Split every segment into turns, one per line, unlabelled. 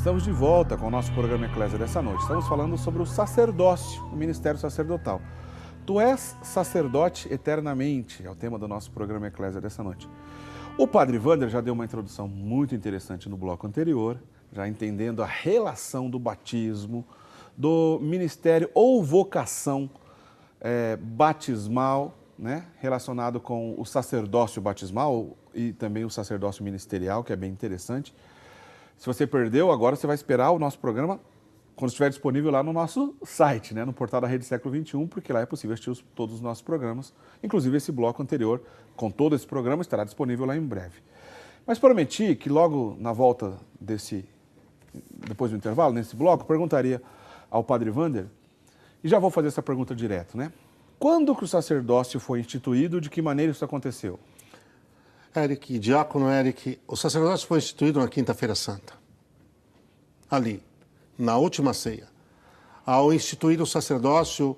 Estamos de volta com o nosso programa Eclésia dessa noite. Estamos falando sobre o sacerdócio, o ministério sacerdotal. Tu és sacerdote eternamente, é o tema do nosso programa Eclésia dessa noite. O padre Wander já deu uma introdução muito interessante no bloco anterior, já entendendo a relação do batismo, do ministério ou vocação batismal, né, relacionado com o sacerdócio batismal e também o sacerdócio ministerial, que é bem interessante. Se você perdeu, agora você vai esperar o nosso programa quando estiver disponível lá no nosso site, né, no portal da Rede Século XXI, porque lá é possível assistir todos os nossos programas, inclusive esse bloco anterior, com todo esse programa, estará disponível lá em breve. Mas prometi que logo na volta depois do intervalo, nesse bloco, perguntaria ao padre Wander, e já vou fazer essa pergunta direto, né? Quando que o sacerdócio foi instituído, de que maneira isso aconteceu?
Eric, diácono Eric, o sacerdócio foi instituído na Quinta-feira Santa. Ali, na última ceia. Ao instituir o sacerdócio,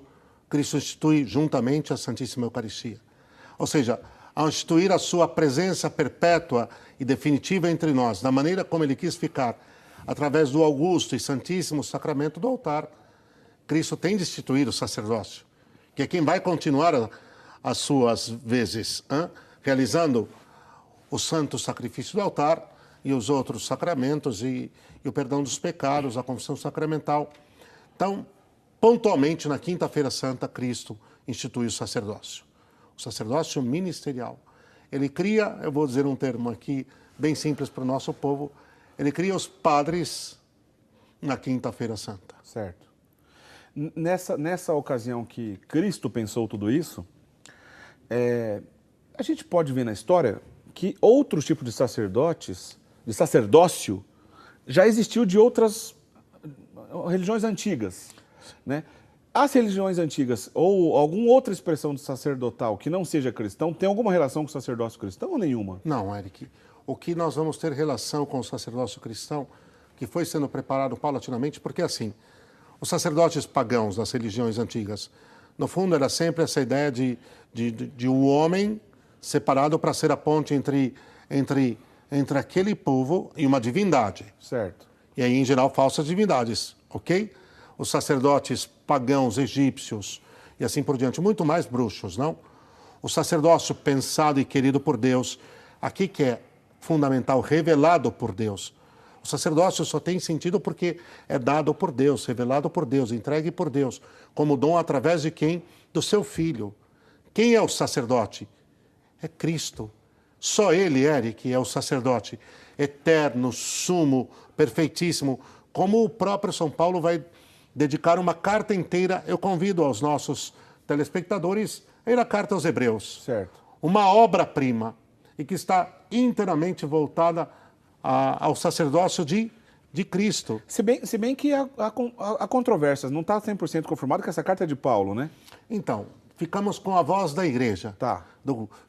Cristo institui juntamente a Santíssima Eucaristia. Ou seja, ao instituir a sua presença perpétua e definitiva entre nós, da maneira como ele quis ficar, através do augusto e santíssimo sacramento do altar, Cristo tem de instituir o sacerdócio, que é quem vai continuar as suas vezes, realizando o santo sacrifício do altar e os outros sacramentos e o perdão dos pecados, a confissão sacramental. Então, pontualmente, na Quinta-feira Santa, Cristo institui o sacerdócio ministerial. Ele cria, eu vou dizer um termo aqui bem simples para o nosso povo, ele cria os padres na Quinta-feira Santa.
Certo. Nessa ocasião que Cristo pensou tudo isso, a gente pode ver na história que outros tipos de sacerdotes, de sacerdócio, já existiu de outras religiões antigas, né? As religiões antigas ou alguma outra expressão de sacerdotal que não seja cristão, tem alguma relação com o sacerdócio cristão ou nenhuma?
Não, Eric. O que nós vamos ter relação com o sacerdócio cristão, que foi sendo preparado paulatinamente, porque assim, os sacerdotes pagãos das religiões antigas, no fundo era sempre essa ideia de um homem separado para ser a ponte entre aquele povo e uma divindade.
Certo.
E aí, em geral, falsas divindades, ok? Os sacerdotes pagãos, egípcios e assim por diante, muito mais bruxos, não? O sacerdócio pensado e querido por Deus, aqui que é fundamental, revelado por Deus. O sacerdócio só tem sentido porque é dado por Deus, revelado por Deus, entregue por Deus, como dom através de quem? Do seu Filho. Quem é o sacerdote? É Cristo. Só Ele, Eric, é o sacerdote eterno, sumo, perfeitíssimo, como o próprio São Paulo vai dedicar uma carta inteira. Eu convido aos nossos telespectadores a ir à Carta aos Hebreus.
Certo.
Uma obra-prima e que está inteiramente voltada ao sacerdócio de Cristo.
Se bem que há controvérsias, não está 100% confirmado que essa carta é de Paulo, né?
Então, ficamos com a voz da Igreja.
Tá.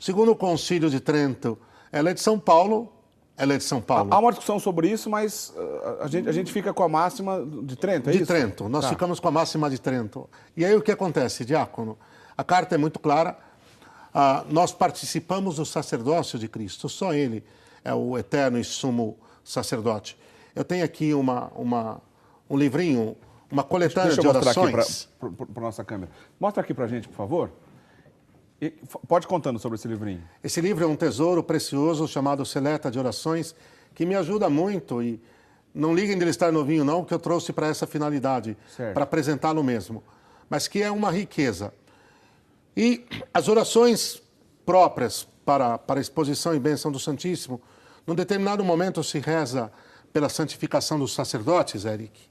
Segundo o Concílio de Trento, ela é de São Paulo. Ela é de São Paulo.
Há uma discussão sobre isso, mas a gente fica com a máxima de Trento, é isso?
De Trento. Nós ficamos com a máxima de Trento. E aí o que acontece, diácono? A carta é muito clara. Nós participamos do sacerdócio de Cristo. Só Ele é o eterno e sumo sacerdote. Eu tenho aqui um livrinho, uma coletânea de orações.
Deixa eu mostrar aqui para nossa câmera. Mostra aqui para a gente, por favor. E pode contando sobre esse livrinho.
Esse livro é um tesouro precioso chamado Seleta de Orações, que me ajuda muito. E não liguem dele estar novinho, não, que eu trouxe para essa finalidade, para apresentá-lo mesmo. Mas que é uma riqueza. E as orações próprias para a exposição e bênção do Santíssimo, num determinado momento se reza pela santificação dos sacerdotes, Eric.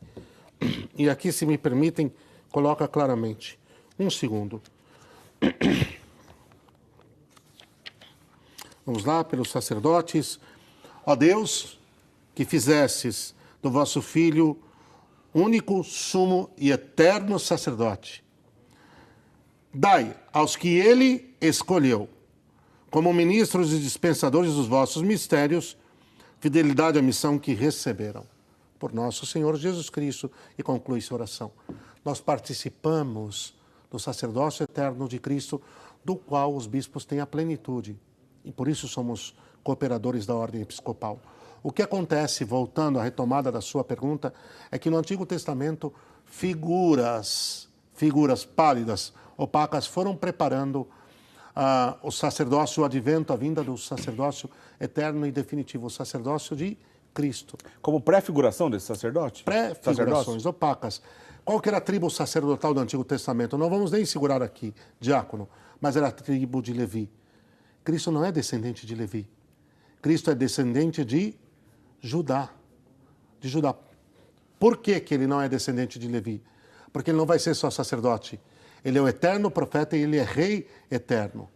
E aqui, se me permitem, coloca claramente. Um segundo. Vamos lá, pelos sacerdotes. Ó Deus, que fizestes do vosso Filho único, sumo e eterno sacerdote, dai aos que ele escolheu, como ministros e dispensadores dos vossos mistérios, fidelidade à missão que receberam por nosso Senhor Jesus Cristo. E conclui sua oração. Nós participamos do sacerdócio eterno de Cristo, do qual os bispos têm a plenitude. E por isso somos cooperadores da ordem episcopal. O que acontece, voltando à retomada da sua pergunta, é que no Antigo Testamento figuras pálidas, opacas, foram preparando o sacerdócio, o advento, a vinda do sacerdócio eterno e definitivo, o sacerdócio de Cristo.
Como pré-figuração desse sacerdote?
Pré-figurações opacas. Qual que era a tribo sacerdotal do Antigo Testamento? Não vamos nem segurar aqui, diácono, mas era a tribo de Levi. Cristo não é descendente de Levi. Cristo é descendente de Judá. De Judá. Por que que ele não é descendente de Levi? Porque ele não vai ser só sacerdote. Ele é o eterno profeta e ele é rei eterno.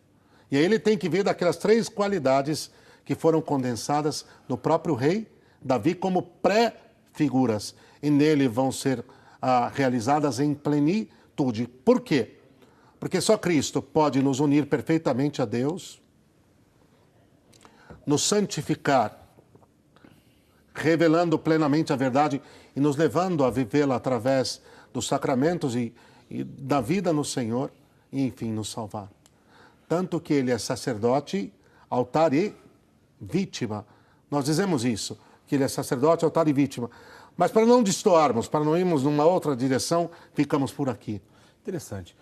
E aí ele tem que ver daquelas 3 qualidades que foram condensadas no próprio rei Davi como pré-figuras. E nele vão ser realizadas em plenitude. Por quê? Porque só Cristo pode nos unir perfeitamente a Deus, nos santificar, revelando plenamente a verdade e nos levando a vivê-la através dos sacramentos e da vida no Senhor e, enfim, nos salvar. Tanto que ele é sacerdote, altar e vítima. Nós dizemos isso, que ele é sacerdote, altar e vítima. Mas para não destoarmos, para não irmos numa outra direção, ficamos por aqui.
Interessante.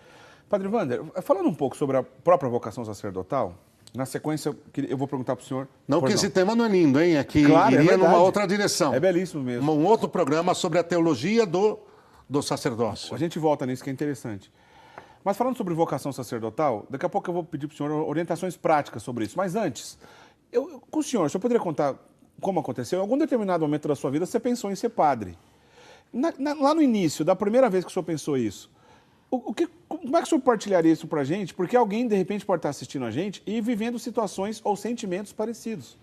Padre Wander, falando um pouco sobre a própria vocação sacerdotal, na sequência eu vou perguntar para o senhor...
Não que esse tema não é lindo, hein? É que
claro,
iria
é
numa outra direção.
É belíssimo mesmo.
Um outro programa sobre a teologia do sacerdócio.
A gente volta nisso, que é interessante. Mas falando sobre vocação sacerdotal, daqui a pouco eu vou pedir para o senhor orientações práticas sobre isso. Mas antes, com o senhor poderia contar como aconteceu? Em algum determinado momento da sua vida, você pensou em ser padre. Lá no início, da primeira vez que o senhor pensou isso, como é que o senhor partilharia isso para a gente? Porque alguém, de repente, pode estar assistindo a gente e vivendo situações ou sentimentos parecidos.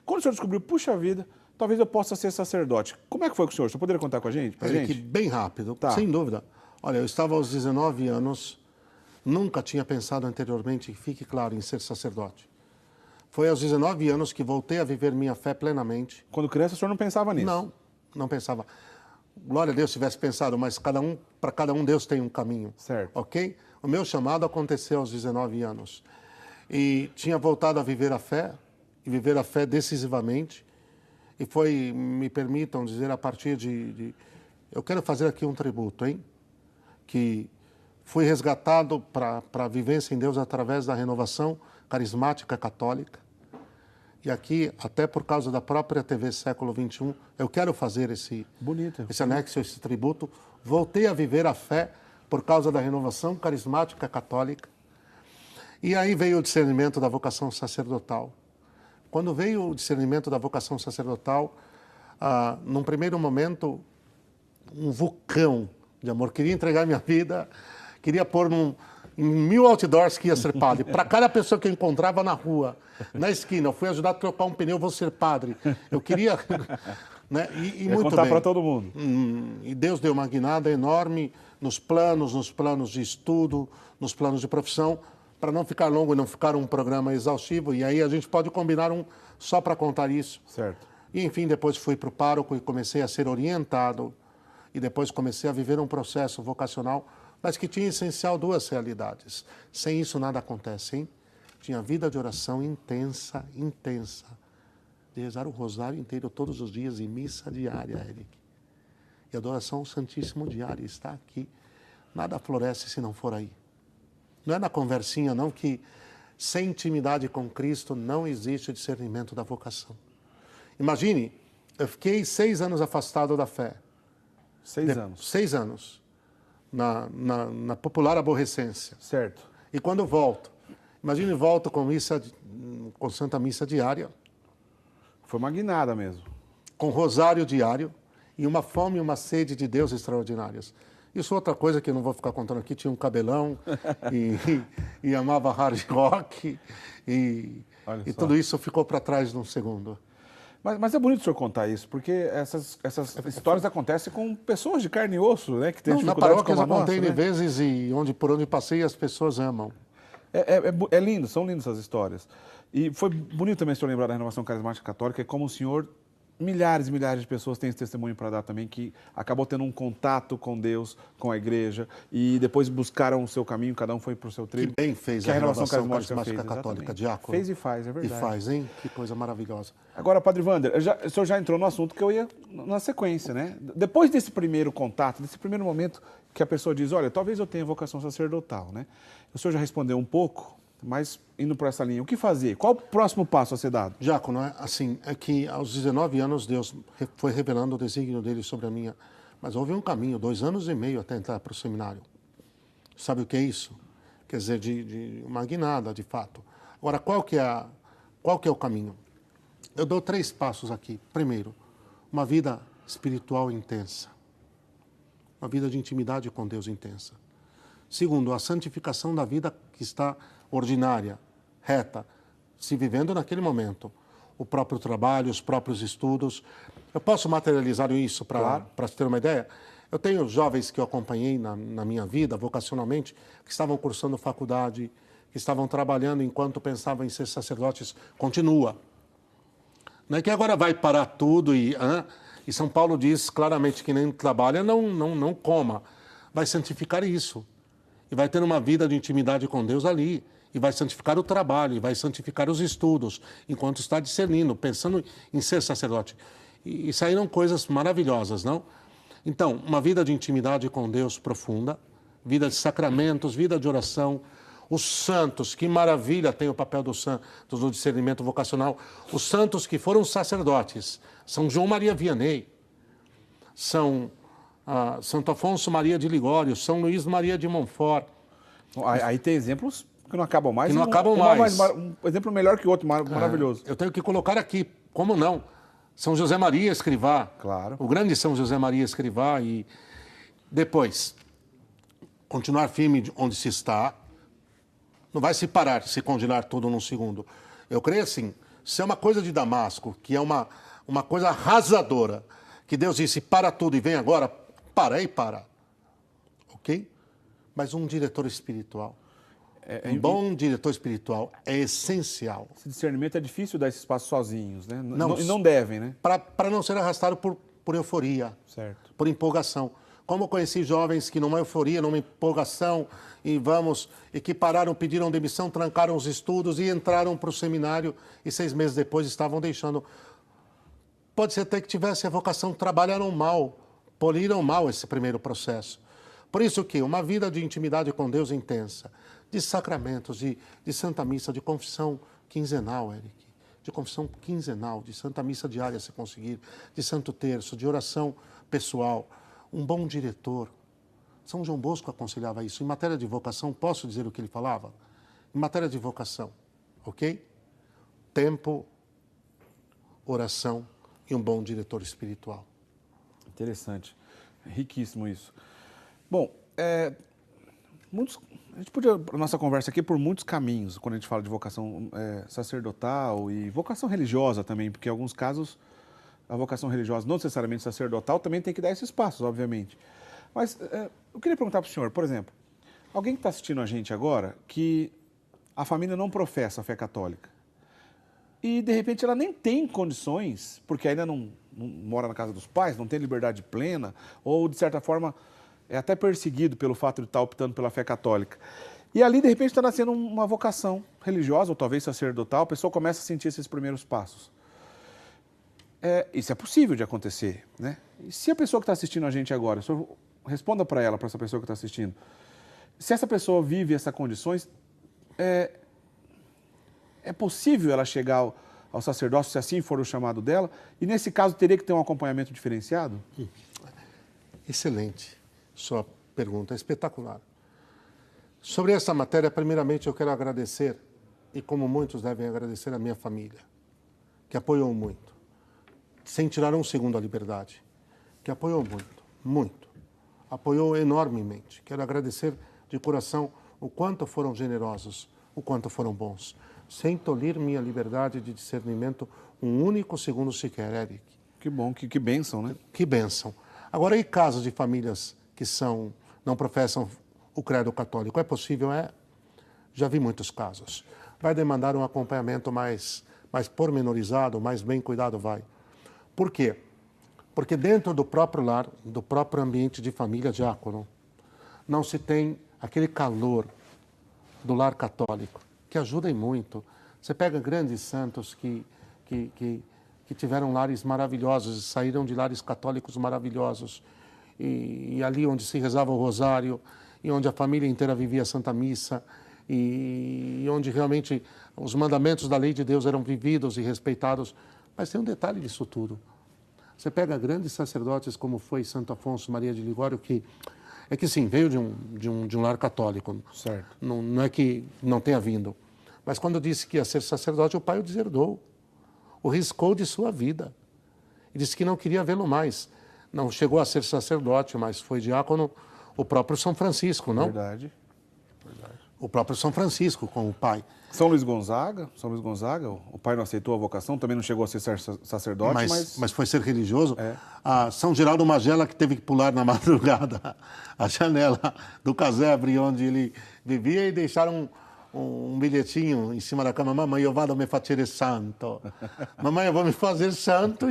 Quando o senhor descobriu, puxa vida, talvez eu possa ser sacerdote. Como é que foi com o senhor? O senhor poderia contar com a gente?
Bem rápido,
tá.
Sem dúvida. Olha, eu estava aos 19 anos, nunca tinha pensado anteriormente, fique claro, em ser sacerdote. Foi aos 19 anos que voltei a viver minha fé plenamente.
Quando criança, o senhor não pensava nisso?
Não pensava. Glória a Deus tivesse pensado, mas para cada um Deus tem um caminho.
Certo.
Ok? O meu chamado aconteceu aos 19 anos. E tinha voltado a viver a fé, e viver a fé decisivamente. E foi, me permitam dizer, a partir eu quero fazer aqui um tributo, hein? Que fui resgatado para a vivência em Deus através da renovação carismática católica. E aqui, até por causa da própria TV Século XXI, eu quero fazer esse anexo, esse tributo. Voltei a viver a fé por causa da renovação carismática católica. E aí veio o discernimento da vocação sacerdotal. Quando veio o discernimento da vocação sacerdotal, num primeiro momento, um vulcão de amor. Queria entregar minha vida, queria pôr em 1000 outdoors que ia ser padre. Para cada pessoa que eu encontrava na rua, na esquina, eu fui ajudar a trocar um pneu, vou ser padre. Eu queria... né? E muito
contar
bem.
Para todo mundo.
E Deus deu uma guinada enorme nos planos de estudo, nos planos de profissão, para não ficar longo e não ficar um programa exaustivo. E aí a gente pode combinar um só para contar isso.
Certo.
E, enfim, depois fui para o pároco e comecei a ser orientado. E depois comecei a viver um processo vocacional, mas que tinha essencial 2 realidades. Sem isso nada acontece, hein? Tinha vida de oração intensa, intensa. De rezar o rosário inteiro todos os dias e missa diária, Eric. E adoração ao Santíssimo diária está aqui. Nada floresce se não for aí. Não é na conversinha, não, que sem intimidade com Cristo não existe discernimento da vocação. Imagine, eu fiquei 6 anos afastado da fé.
6 anos.
6 anos. Na popular aborrecência.
Certo.
E quando volto, imagine, volto com Santa Missa diária.
Foi uma guinada mesmo.
Com rosário diário e uma fome e uma sede de Deus extraordinárias. Isso é outra coisa que eu não vou ficar contando aqui. Tinha um cabelão e amava hard rock e tudo isso ficou para trás num segundo.
Mas é bonito o senhor contar isso, porque essas histórias acontecem com pessoas de carne e osso, né? Que tem dificuldade.
Na paróquia eu já contei vezes e por onde passei as pessoas amam.
É lindo, são lindas essas histórias. E foi bonito também o senhor lembrar da renovação carismática católica, e como o senhor milhares e milhares de pessoas têm esse testemunho para dar também, que acabou tendo um contato com Deus, com a igreja, e depois buscaram o seu caminho, cada um foi para o seu trilho.
Que bem fez
que
a
renovação
carismática
fez,
católica,
exatamente.
diácono.
Fez e faz, é verdade.
E faz, hein? Que coisa maravilhosa.
Agora, Padre Wander, o senhor já entrou no assunto que eu ia na sequência, né? Depois desse primeiro contato, desse primeiro momento que a pessoa diz, olha, talvez eu tenha vocação sacerdotal, né? O senhor já respondeu um pouco, mas indo por essa linha, o que fazer? Qual o próximo passo a ser dado?
Diácono, é que aos 19 anos Deus foi revelando o desígnio dele sobre a minha... Mas houve um caminho, 2 anos e meio até entrar para o seminário. Sabe o que é isso? Quer dizer, de uma guinada, de fato. Agora, qual que é o caminho? Eu dou 3 passos aqui. Primeiro, uma vida espiritual intensa. Uma vida de intimidade com Deus intensa. Segundo, a santificação da vida que está ordinária, reta, se vivendo naquele momento. O próprio trabalho, os próprios estudos. Eu posso materializar isso para se ter uma ideia? Eu tenho jovens que eu acompanhei na minha vida, vocacionalmente, que estavam cursando faculdade, que estavam trabalhando enquanto pensavam em ser sacerdotes. Continua. Não é que agora vai parar tudo e São Paulo diz claramente que nem trabalha, não coma. Vai santificar isso. E vai ter uma vida de intimidade com Deus ali. E vai santificar o trabalho, e vai santificar os estudos, enquanto está discernindo, pensando em ser sacerdote. E saíram coisas maravilhosas, não? Então, uma vida de intimidade com Deus profunda, vida de sacramentos, vida de oração. Os santos, que maravilha tem o papel dos santos no discernimento vocacional. Os santos que foram sacerdotes, São João Maria Vianney, Santo Afonso Maria de Ligório, São Luís Maria de Montfort.
Aí tem exemplos que não acabam mais.
Que não acabam mais.
Um exemplo melhor que o outro, maravilhoso.
Eu tenho que colocar aqui, como não? São José Maria Escrivá.
Claro.
O grande São José Maria Escrivá. E depois, continuar firme onde se está. Não vai se parar, se congelar tudo num segundo. Eu creio assim, se é uma coisa de Damasco, que é uma coisa arrasadora, que Deus disse, para tudo e vem agora, para e para. Ok? Mas um diretor espiritual, um bom diretor espiritual é essencial.
Esse discernimento é difícil dar esses passos sozinhos, né?
Não,
e não devem, né?
Para não ser arrastado por euforia,
Certo.
por empolgação. Como eu conheci jovens que numa euforia, numa empolgação, e que pararam, pediram demissão, trancaram os estudos e entraram para o seminário e 6 meses depois estavam deixando. Pode ser até que tivesse a vocação, trabalharam mal, poliram mal esse primeiro processo. Por isso que uma vida de intimidade com Deus intensa, de sacramentos, de Santa Missa, de confissão quinzenal, Eric, de confissão quinzenal, de Santa Missa diária, se conseguir, de Santo Terço, de oração pessoal, um bom diretor. São João Bosco aconselhava isso. Em matéria de vocação, posso dizer o que ele falava? Em matéria de vocação, ok? Tempo, oração e um bom diretor espiritual.
Interessante. Riquíssimo isso. Bom, a gente podia, a nossa conversa aqui por muitos caminhos, quando a gente fala de vocação sacerdotal e vocação religiosa também, porque em alguns casos a vocação religiosa, não necessariamente sacerdotal, também tem que dar esses passos, obviamente. Mas eu queria perguntar para o senhor, por exemplo, alguém que está assistindo a gente agora, que a família não professa a fé católica, e de repente ela nem tem condições, porque ainda não mora na casa dos pais, não tem liberdade plena, ou de certa forma é até perseguido pelo fato de estar optando pela fé católica. E ali, de repente, está nascendo uma vocação religiosa, ou talvez sacerdotal, a pessoa começa a sentir esses primeiros passos. Isso é possível de acontecer, né? E se a pessoa que está assistindo a gente agora, responda para ela, para essa pessoa que está assistindo, se essa pessoa vive essas condições, é possível ela chegar ao sacerdócio, se assim for o chamado dela, e nesse caso teria que ter um acompanhamento diferenciado?
Excelente. Sua pergunta é espetacular. Sobre essa matéria, primeiramente eu quero agradecer, e como muitos devem agradecer, a minha família, que apoiou muito, sem tirar um segundo a liberdade, que apoiou muito, muito, apoiou enormemente. Quero agradecer de coração o quanto foram generosos, o quanto foram bons, sem tolir minha liberdade de discernimento um único segundo sequer, Eric.
Que bom, que bênção, né?
Que bênção. Agora, e casos de famílias que não professam o credo católico? É possível? Já vi muitos casos. Vai demandar um acompanhamento mais pormenorizado, mais bem cuidado, vai. Por quê? Porque dentro do próprio lar, do próprio ambiente de família, diácono, não se tem aquele calor do lar católico, que ajuda muito. Você pega grandes santos que tiveram lares maravilhosos e saíram de lares católicos maravilhosos. E ali onde se rezava o rosário, e onde a família inteira vivia a Santa Missa, e onde realmente os mandamentos da lei de Deus eram vividos e respeitados. Mas tem um detalhe disso tudo. Você pega grandes sacerdotes como foi Santo Afonso Maria de Ligório, que sim, veio de um lar católico.
Certo.
Não é que não tenha vindo. Mas quando disse que ia ser sacerdote, o pai o deserdou. O riscou de sua vida. E disse que não queria vê-lo mais. Não chegou a ser sacerdote, mas foi diácono o próprio São Francisco, não?
Verdade.
O próprio São Francisco com o pai.
São Luís Gonzaga, o pai não aceitou a vocação, também não chegou a ser sacerdote,
mas foi ser religioso.
É.
São Geraldo Magela, que teve que pular na madrugada a janela do casebre onde ele vivia e deixaram um bilhetinho em cima da cama: mamãe, eu vado me fazer santo. Mamãe, eu vou me fazer santo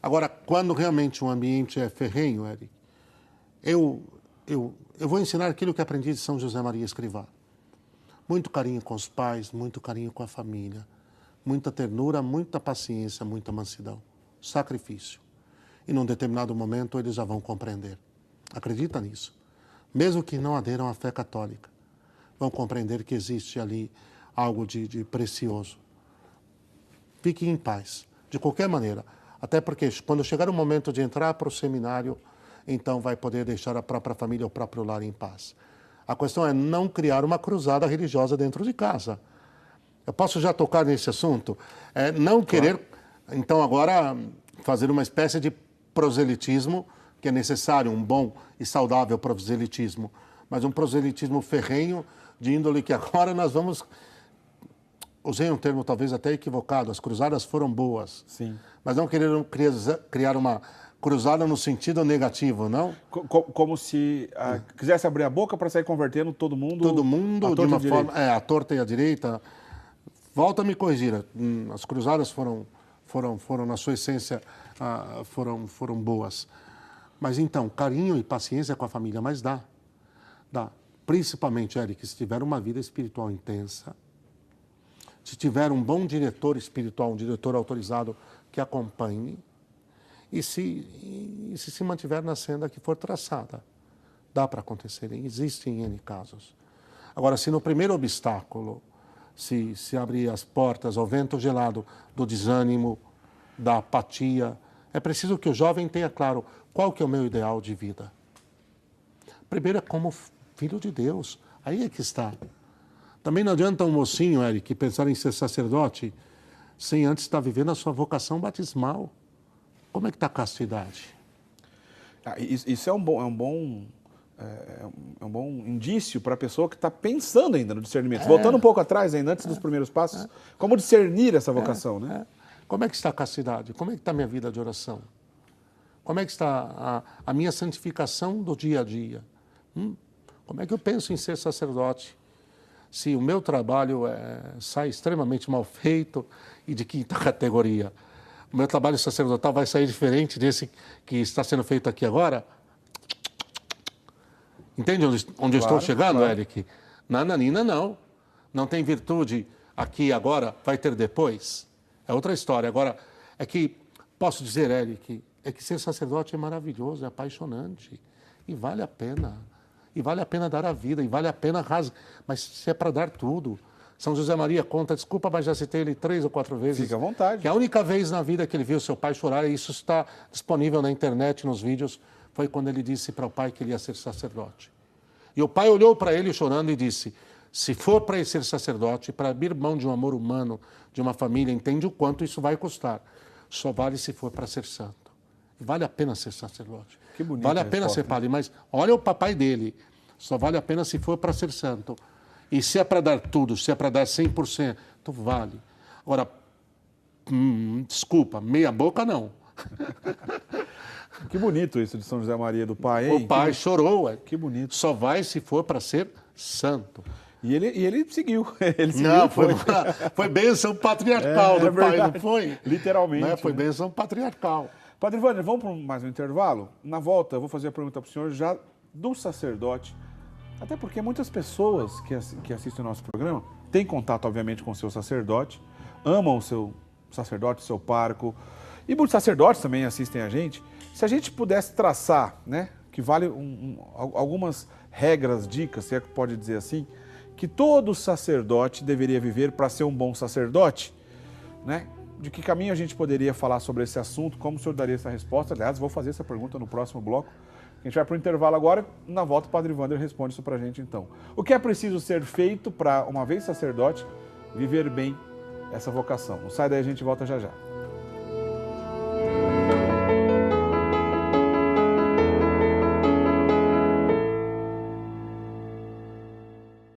Agora, quando realmente um ambiente é ferrenho, Eric, eu vou ensinar aquilo que aprendi de São José Maria Escrivá. Muito carinho com os pais, muito carinho com a família, muita ternura, muita paciência, muita mansidão, sacrifício. E num determinado momento eles já vão compreender. Acredita nisso. Mesmo que não aderam à fé católica, vão compreender que existe ali algo de precioso. Fiquem em paz, de qualquer maneira. Até porque quando chegar o momento de entrar para o seminário, então vai poder deixar a própria família, o próprio lar em paz. A questão é não criar uma cruzada religiosa dentro de casa. Eu posso já tocar nesse assunto? Não querer, então, agora fazer uma espécie de proselitismo, que é necessário, um bom e saudável proselitismo, mas um proselitismo ferrenho, de índole que agora nós vamos... Usei um termo talvez até equivocado, as cruzadas foram boas.
Sim.
Mas não querer criar uma cruzada no sentido negativo, não?
Como se quisesse abrir a boca para sair convertendo todo mundo.
Todo mundo, de uma forma... a torta e a direita. Volta a me corrigir. As cruzadas foram na sua essência, foram boas. Mas então, carinho e paciência com a família, mas dá. Principalmente, Eric, se tiver uma vida espiritual intensa, se tiver um bom diretor espiritual, um diretor autorizado que acompanhe, e se mantiver na senda que for traçada. Dá para acontecer, existem N casos. Agora, se no primeiro obstáculo se abrir as portas ao vento gelado do desânimo, da apatia, é preciso que o jovem tenha claro qual que é o meu ideal de vida. Primeiro é como filho de Deus, aí é que está. Também não adianta um mocinho, Eric, pensar em ser sacerdote sem antes estar vivendo a sua vocação batismal. Como é que está a castidade?
Isso é um bom indício para a pessoa que está pensando ainda no discernimento. Voltando um pouco atrás, ainda antes dos primeiros passos, como discernir essa vocação, né?
Como é que está a castidade? Como é que está a minha vida de oração? Como é que está a minha santificação do dia a dia? Como é que eu penso em ser sacerdote? Se o meu trabalho sai extremamente mal feito e de quinta categoria, o meu trabalho sacerdotal vai sair diferente desse que está sendo feito aqui agora? Entende onde eu estou chegando, Eric? Nananina, não. Não tem virtude aqui agora, vai ter depois. É outra história. Agora, é que, posso dizer, Eric, é que ser sacerdote é maravilhoso, é apaixonante. E vale a pena. E vale a pena dar a vida, e vale a pena rasgar. Mas se é para dar tudo. São José Maria conta, desculpa, mas já citei ele 3 ou 4 vezes.
Fica à vontade.
Que a única vez na vida que ele viu seu pai chorar, e isso está disponível na internet, nos vídeos, foi quando ele disse para o pai que ele ia ser sacerdote. E o pai olhou para ele chorando e disse: se for para ser sacerdote, para abrir mão de um amor humano, de uma família, entende o quanto isso vai custar. Só vale se for para ser santo. Vale a pena ser sacerdote.
Que bonito.
Vale a pena ser padre, mas olha o papai dele. Só vale a pena se for para ser santo. E se é para dar tudo, se é para dar 100%, vale. Agora, desculpa, meia boca não.
Que bonito isso de São José Maria do pai, hein?
O pai chorou.
Que bonito.
Só vai se for para ser santo.
E ele seguiu. Ele seguiu.
Não, foi bênção patriarcal do pai, não foi?
Literalmente.
Né? Foi bênção patriarcal.
Padre Wander, vamos para mais um intervalo? Na volta, eu vou fazer a pergunta para o senhor já do sacerdote. Até porque muitas pessoas que assistem o nosso programa têm contato, obviamente, com o seu sacerdote, amam o seu sacerdote, o seu pároco. E muitos sacerdotes também assistem a gente. Se a gente pudesse traçar, né, que vale algumas regras, dicas, se é que pode dizer assim, que todo sacerdote deveria viver para ser um bom sacerdote, né? De que caminho a gente poderia falar sobre esse assunto? Como o senhor daria essa resposta? Aliás, vou fazer essa pergunta no próximo bloco. A gente vai para o intervalo agora. Na volta, o Padre Wander responde isso para a gente, então. O que é preciso ser feito para, uma vez sacerdote, viver bem essa vocação? Não sai daí, a gente volta já já.